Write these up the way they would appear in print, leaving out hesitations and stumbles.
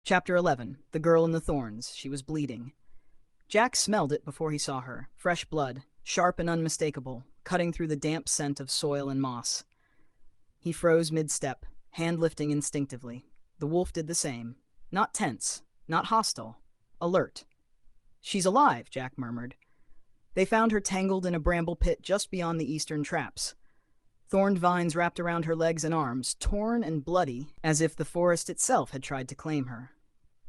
Chapter 11. The Girl in the Thorns. She was bleeding. Jack smelled it before he saw her. Fresh blood, sharp and unmistakable, cutting through the damp scent of soil and moss. He froze mid-step, hand lifting instinctively. The wolf did the same. Not tense, not hostile. Alert. "She's alive," Jack murmured. They found her tangled in a bramble pit just beyond the eastern traps. Thorned vines wrapped around her legs and arms, torn and bloody, as if the forest itself had tried to claim her.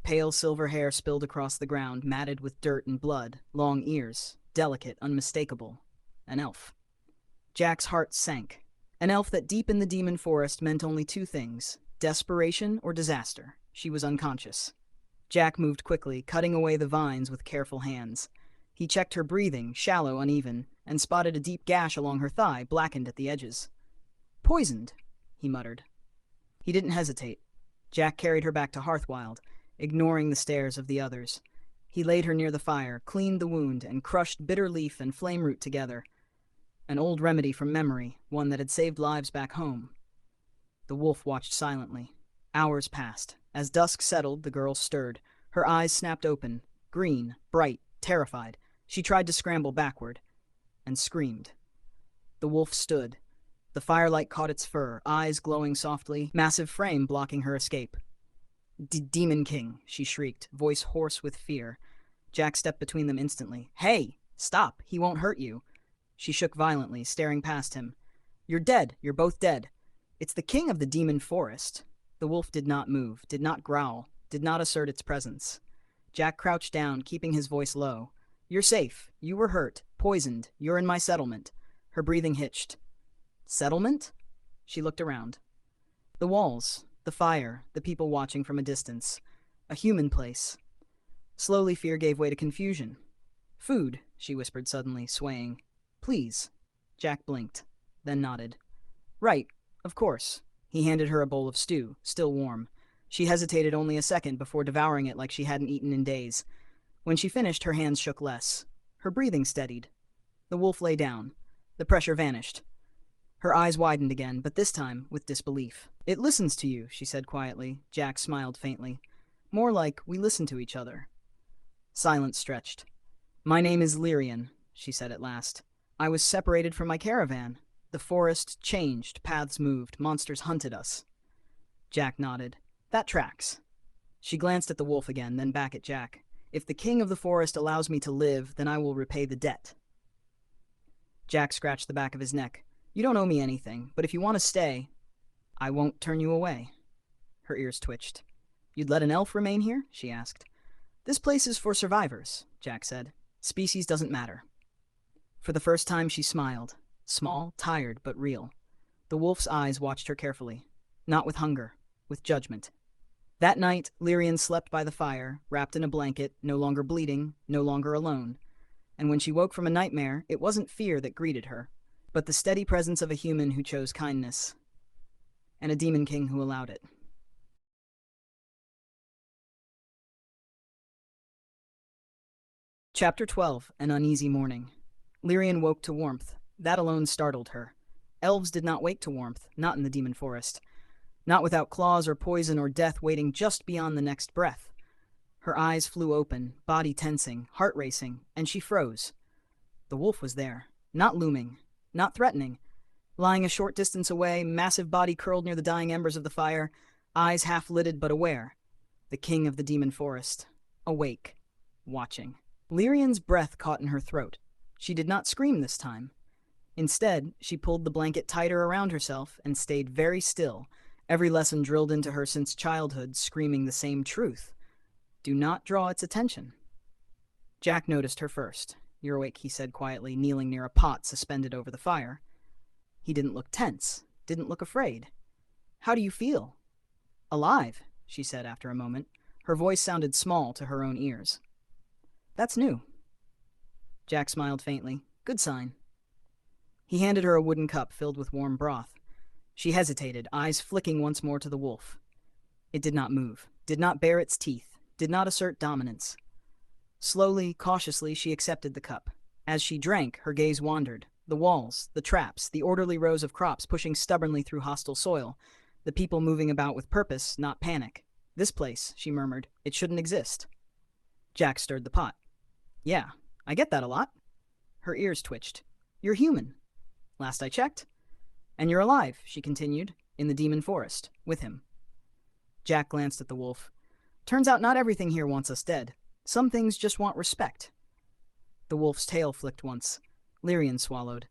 Pale silver hair spilled across the ground, matted with dirt and blood, long ears, delicate, unmistakable. An elf. Jack's heart sank. An elf that deep in the demon forest meant only two things: desperation or disaster. She was unconscious. Jack moved quickly, cutting away the vines with careful hands. He checked her breathing, shallow, uneven, and spotted a deep gash along her thigh, blackened at the edges. "Poisoned," he muttered. He didn't hesitate. Jack carried her back to Hearthwild, ignoring the stares of the others. He laid her near the fire, cleaned the wound, and crushed bitter leaf and flame root together. An old remedy from memory, one that had saved lives back home. The wolf watched silently. Hours passed. As dusk settled, the girl stirred. Her eyes snapped open, green, bright, terrified. She tried to scramble backward, and screamed. The wolf stood. The firelight caught its fur, eyes glowing softly, massive frame blocking her escape. "Demon King," she shrieked, voice hoarse with fear. Jack stepped between them instantly. "Hey! Stop! He won't hurt you." She shook violently, staring past him. "You're dead. You're both dead. It's the king of the demon forest." The wolf did not move, did not growl, did not assert its presence. Jack crouched down, keeping his voice low. "You're safe. You were hurt, poisoned. You're in my settlement." Her breathing hitched. "Settlement?" She looked around. The walls, the fire, the people watching from a distance. A human place. Slowly fear gave way to confusion. "Food," she whispered suddenly, swaying. "Please." Jack blinked, then nodded. "Right, of course." He handed her a bowl of stew, still warm. She hesitated only a second before devouring it like she hadn't eaten in days. When she finished, her hands shook less. Her breathing steadied. The wolf lay down. The pressure vanished. Her eyes widened again, but this time with disbelief. "It listens to you," she said quietly. Jack smiled faintly. "More like we listen to each other." Silence stretched. "My name is Lyrian," she said at last. "I was separated from my caravan. The forest changed, paths moved, monsters hunted us." Jack nodded. "That tracks." She glanced at the wolf again, then back at Jack. "If the king of the forest allows me to live, then I will repay the debt." Jack scratched the back of his neck. "You don't owe me anything, but if you want to stay, I won't turn you away." Her ears twitched. "You'd let an elf remain here?" she asked. "This place is for survivors," Jack said. "Species doesn't matter." For the first time she smiled. Small, tired, but real. The wolf's eyes watched her carefully. Not with hunger, with judgment. That night, Lyrian slept by the fire, wrapped in a blanket, no longer bleeding, no longer alone. And when she woke from a nightmare, it wasn't fear that greeted her, but the steady presence of a human who chose kindness, and a demon king who allowed it. Chapter 12. An Uneasy Morning. Lyrian woke to warmth. That alone startled her. Elves did not wake to warmth, not in the demon forest. Not without claws or poison or death waiting just beyond the next breath. Her eyes flew open, body tensing, heart racing, and she froze. The wolf was there, not looming, not threatening. Lying a short distance away, massive body curled near the dying embers of the fire, eyes half-lidded but aware. The king of the demon forest. Awake. Watching. Lyrian's breath caught in her throat. She did not scream this time. Instead, she pulled the blanket tighter around herself and stayed very still, every lesson drilled into her since childhood screaming the same truth. Do not draw its attention. Jack noticed her first. "You're awake," he said quietly, kneeling near a pot suspended over the fire. He didn't look tense, didn't look afraid. "How do you feel?" "Alive," she said after a moment. Her voice sounded small to her own ears. "That's new." Jack smiled faintly. "Good sign." He handed her a wooden cup filled with warm broth. She hesitated, eyes flicking once more to the wolf. It did not move, did not bare its teeth, did not assert dominance. Slowly, cautiously, she accepted the cup. As she drank, her gaze wandered. The walls, the traps, the orderly rows of crops pushing stubbornly through hostile soil, the people moving about with purpose, not panic. This place, she murmured. It shouldn't exist. Jack stirred the pot. Yeah, I get that a lot. Her ears twitched. You're human. Last I checked. And you're alive, she continued, in the demon forest, with him. Jack glanced at the wolf. Turns out not everything here wants us dead. Some things just want respect. The wolf's tail flicked once. Lyrian swallowed.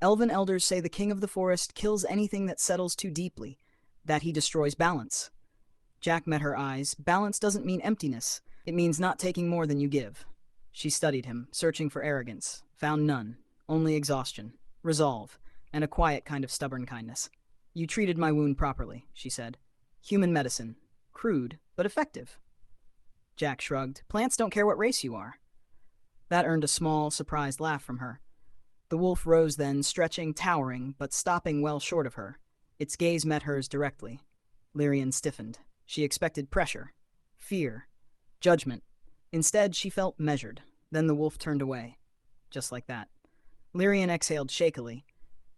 Elven elders say the king of the forest kills anything that settles too deeply, that he destroys balance. Jack met her eyes. Balance doesn't mean emptiness. It means not taking more than you give. She studied him, searching for arrogance. Found none. Only exhaustion, resolve, and a quiet kind of stubborn kindness. You treated my wound properly, she said. Human medicine. Crude, but effective. Jack shrugged. Plants don't care what race you are. That earned a small, surprised laugh from her. The wolf rose then, stretching, towering, but stopping well short of her. Its gaze met hers directly. Lyrian stiffened. She expected pressure, fear, judgment. Instead, she felt measured. Then the wolf turned away. Just like that. Lyrian exhaled shakily.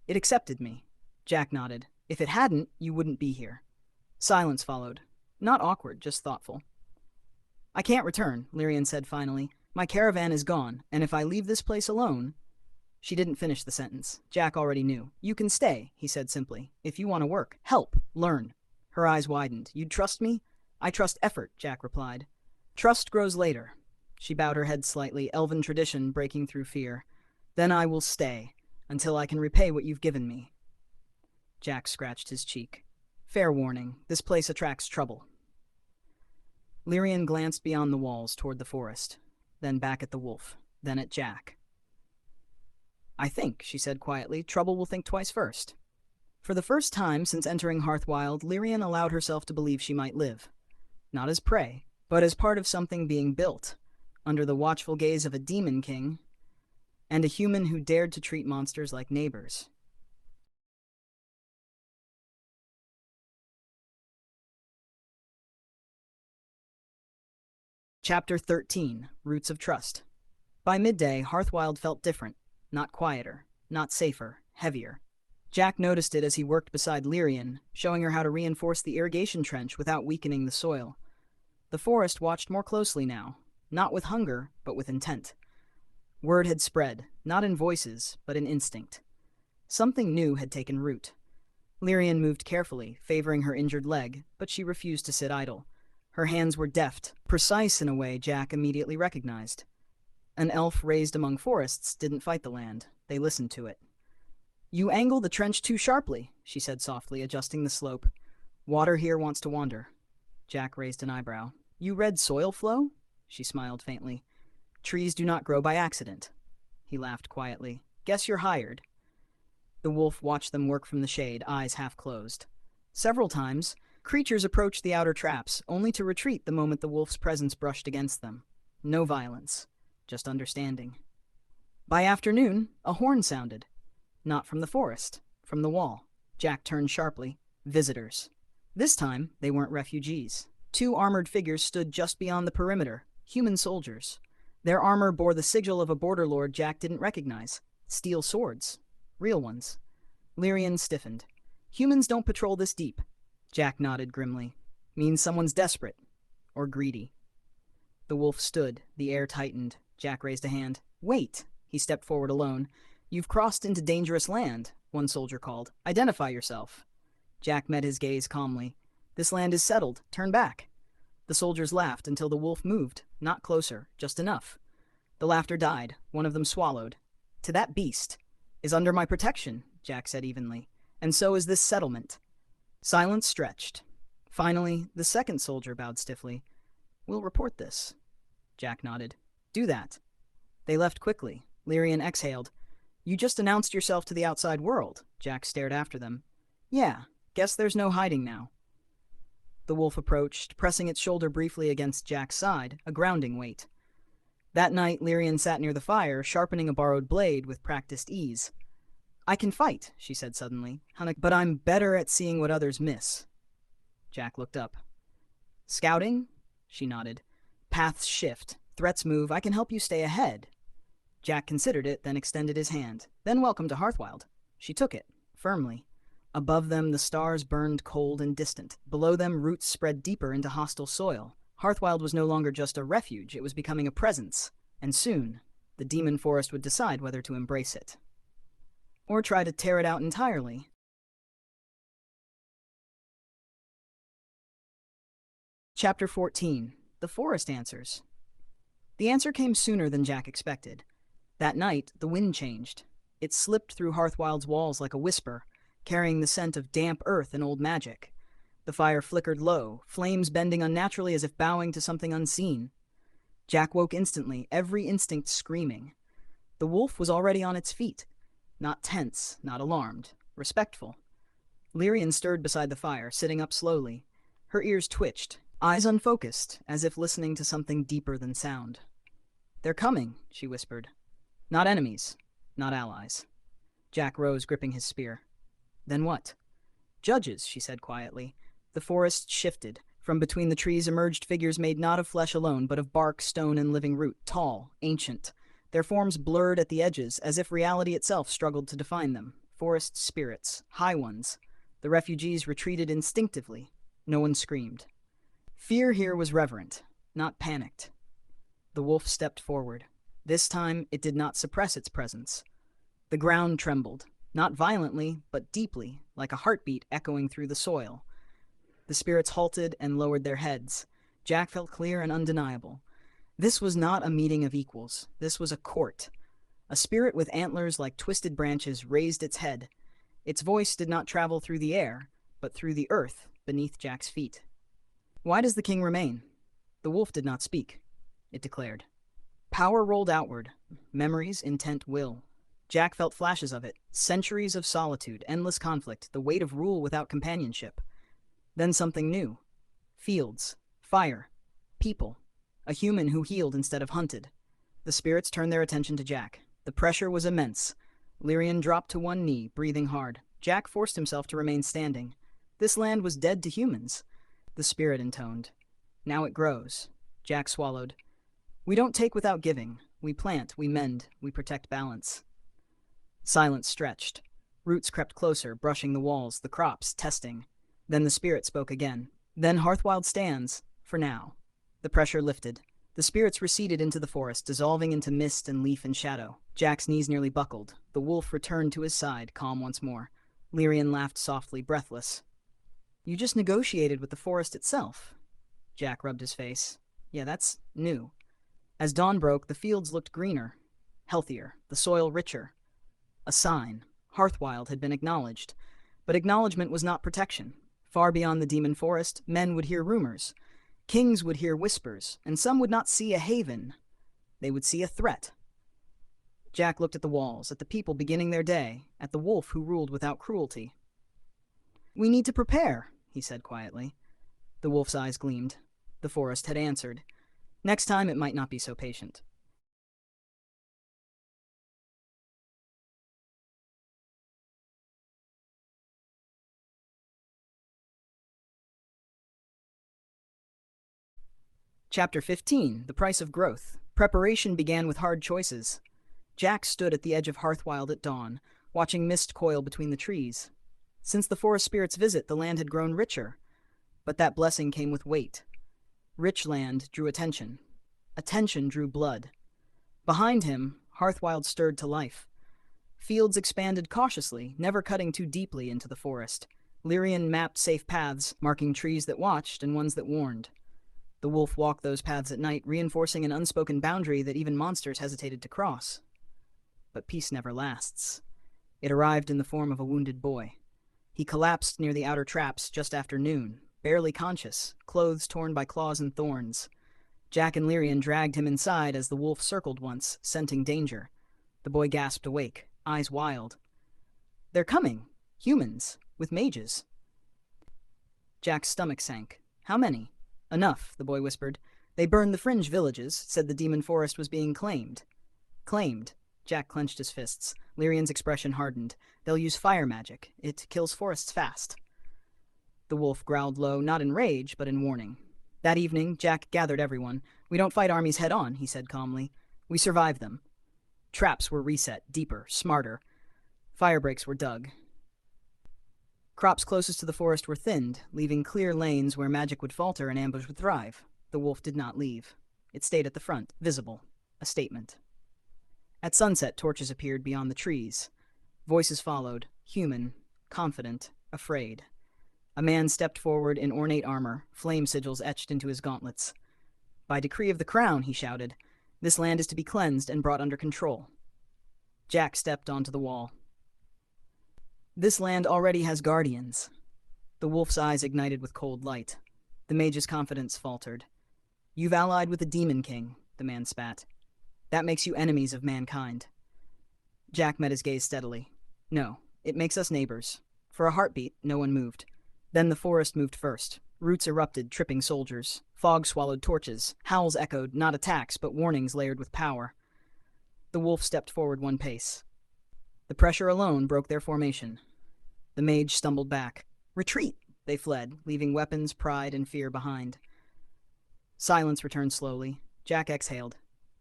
It accepted me. Jack nodded. If it hadn't, you wouldn't be here. Silence followed. Not awkward, just thoughtful. I can't return, Lyrian said finally. My caravan is gone, and if I leave this place alone... She didn't finish the sentence. Jack already knew. You can stay, he said simply. If you want to work, help, learn. Her eyes widened. You'd trust me? I trust effort, Jack replied. Trust grows later. She bowed her head slightly, elven tradition breaking through fear. Then I will stay, until I can repay what you've given me. Jack scratched his cheek. Fair warning, this place attracts trouble. Lyrian glanced beyond the walls toward the forest, then back at the wolf, then at Jack. I think, she said quietly, trouble will think twice first. For the first time since entering Hearthwild, Lyrian allowed herself to believe she might live. Not as prey, but as part of something being built, under the watchful gaze of a demon king, and a human who dared to treat monsters like neighbors. Chapter 13, Roots of Trust. By midday, Hearthwild felt different. Not quieter, not safer, heavier. Jack noticed it as he worked beside Lyrian, showing her how to reinforce the irrigation trench without weakening the soil. The forest watched more closely now, not with hunger, but with intent. Word had spread, not in voices, but in instinct. Something new had taken root. Lyrian moved carefully, favoring her injured leg, but she refused to sit idle. Her hands were deft, precise in a way Jack immediately recognized. An elf raised among forests didn't fight the land, they listened to it. You angle the trench too sharply, she said softly, adjusting the slope. Water here wants to wander. Jack raised an eyebrow. You read soil flow? She smiled faintly. Trees do not grow by accident. He laughed quietly. Guess you're hired. The wolf watched them work from the shade, eyes half closed. Several times, creatures approached the outer traps, only to retreat the moment the wolf's presence brushed against them. No violence. Just understanding. By afternoon, a horn sounded. Not from the forest, from the wall. Jack turned sharply. Visitors. This time, they weren't refugees. Two armored figures stood just beyond the perimeter, human soldiers. Their armor bore the sigil of a border lord Jack didn't recognize. Steel swords. Real ones. Lyrian stiffened. Humans don't patrol this deep. Jack nodded grimly. Means someone's desperate. Or greedy. The wolf stood, the air tightened. Jack raised a hand. Wait! He stepped forward alone. You've crossed into dangerous land, one soldier called. Identify yourself. Jack met his gaze calmly. This land is settled. Turn back. The soldiers laughed until the wolf moved. Not closer, just enough. The laughter died. One of them swallowed. To that beast. Is under my protection, Jack said evenly. And so is this settlement. Silence stretched. Finally, the second soldier bowed stiffly. We'll report this. Jack nodded. Do that. They left quickly. Lyrian exhaled. You just announced yourself to the outside world. Jack stared after them. Yeah, guess there's no hiding now. The wolf approached, pressing its shoulder briefly against Jack's side, a grounding weight. That night, Lyrian sat near the fire, sharpening a borrowed blade with practiced ease. I can fight, she said suddenly, but I'm better at seeing what others miss. Jack looked up. Scouting? She nodded. Paths shift. Threats move. I can help you stay ahead. Jack considered it, then extended his hand. Then welcome to Hearthwild. She took it, firmly. Above them, the stars burned cold and distant. Below them, roots spread deeper into hostile soil. Hearthwild was no longer just a refuge, it was becoming a presence. And soon, the demon forest would decide whether to embrace it. Or try to tear it out entirely. Chapter 14. The Forest Answers. The answer came sooner than Jack expected. That night, the wind changed. It slipped through Hearthwild's walls like a whisper, carrying the scent of damp earth and old magic. The fire flickered low, flames bending unnaturally as if bowing to something unseen. Jack woke instantly, every instinct screaming. The wolf was already on its feet. Not tense, not alarmed, respectful. Lyrian stirred beside the fire, sitting up slowly. Her ears twitched, eyes unfocused, as if listening to something deeper than sound. "They're coming," she whispered. "Not enemies, not allies." Jack rose, gripping his spear. "Then what?" "Judges," she said quietly. The forest shifted. From between the trees emerged figures made not of flesh alone, but of bark, stone, and living root, tall, ancient. Their forms blurred at the edges, as if reality itself struggled to define them. Forest spirits, high ones. The refugees retreated instinctively. No one screamed. Fear here was reverent, not panicked. The wolf stepped forward. This time, it did not suppress its presence. The ground trembled, not violently, but deeply, like a heartbeat echoing through the soil. The spirits halted and lowered their heads. Jack felt clear and undeniable. This was not a meeting of equals. This was a court. A spirit with antlers like twisted branches raised its head. Its voice did not travel through the air, but through the earth beneath Jack's feet. "Why does the king remain?" The wolf did not speak. It declared. Power rolled outward. Memories, intent, will. Jack felt flashes of it. Centuries of solitude, endless conflict, the weight of rule without companionship. Then something new. Fields, fire, people. A human who healed instead of hunted. The spirits turned their attention to Jack. The pressure was immense. Lyrian dropped to one knee, breathing hard. Jack forced himself to remain standing. This land was dead to humans. The spirit intoned. Now it grows. Jack swallowed. We don't take without giving. We plant, we mend, we protect balance. Silence stretched. Roots crept closer, brushing the walls, the crops, testing. Then the spirit spoke again. Then Hearthwild stands, for now. The pressure lifted. The spirits receded into the forest, dissolving into mist and leaf and shadow. Jack's knees nearly buckled. The wolf returned to his side, calm once more. Lyrian laughed softly, breathless. You just negotiated with the forest itself. Jack rubbed his face. Yeah, that's new. As dawn broke, the fields looked greener, healthier, the soil richer. A sign. Hearthwild had been acknowledged. But acknowledgement was not protection. Far beyond the demon forest, men would hear rumors. Kings would hear whispers, and some would not see a haven. They would see a threat. Jack looked at the walls, at the people beginning their day, at the wolf who ruled without cruelty. We need to prepare, he said quietly. The wolf's eyes gleamed. The forest had answered. Next time it might not be so patient. Chapter 15. The Price of Growth. Preparation began with hard choices. Jack stood at the edge of Hearthwild at dawn, watching mist coil between the trees. Since the forest spirit's visit, the land had grown richer. But that blessing came with weight. Rich land drew attention. Attention drew blood. Behind him, Hearthwild stirred to life. Fields expanded cautiously, never cutting too deeply into the forest. Lyrian mapped safe paths, marking trees that watched and ones that warned. The wolf walked those paths at night, reinforcing an unspoken boundary that even monsters hesitated to cross. But peace never lasts. It arrived in the form of a wounded boy. He collapsed near the outer traps just after noon, barely conscious, clothes torn by claws and thorns. Jack and Lyrian dragged him inside as the wolf circled once, scenting danger. The boy gasped awake, eyes wild. They're coming. Humans. With mages. Jack's stomach sank. How many? Enough, the boy whispered. They burned the fringe villages, said the demon forest was being claimed. Claimed. Jack clenched his fists. Lyrian's expression hardened. They'll use fire magic. It kills forests fast. The wolf growled low, not in rage, but in warning. That evening, Jack gathered everyone. We don't fight armies head-on, he said calmly. We survive them. Traps were reset, deeper, smarter. Fire breaks were dug. Crops closest to the forest were thinned, leaving clear lanes where magic would falter and ambush would thrive. The wolf did not leave. It stayed at the front, visible, a statement. At sunset, torches appeared beyond the trees. Voices followed, human, confident, afraid. A man stepped forward in ornate armor, flame sigils etched into his gauntlets. "By decree of the crown," he shouted, "this land is to be cleansed and brought under control." Jack stepped onto the wall. "This land already has guardians." The wolf's eyes ignited with cold light. The mage's confidence faltered. "You've allied with the Demon King," the man spat. "That makes you enemies of mankind." Jack met his gaze steadily. "No, it makes us neighbors." For a heartbeat, no one moved. Then the forest moved first. Roots erupted, tripping soldiers. Fog swallowed torches. Howls echoed, not attacks, but warnings layered with power. The wolf stepped forward one pace. The pressure alone broke their formation. The mage stumbled back. "Retreat!" They fled, leaving weapons, pride, and fear behind. Silence returned slowly. Jack exhaled.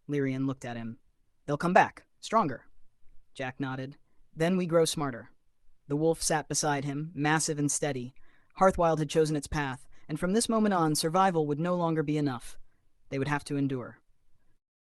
Lyrian looked at him. "They'll come back, stronger." Jack nodded. "Then we grow smarter." The wolf sat beside him, massive and steady. Hearthwild had chosen its path, and from this moment on, survival would no longer be enough. They would have to endure.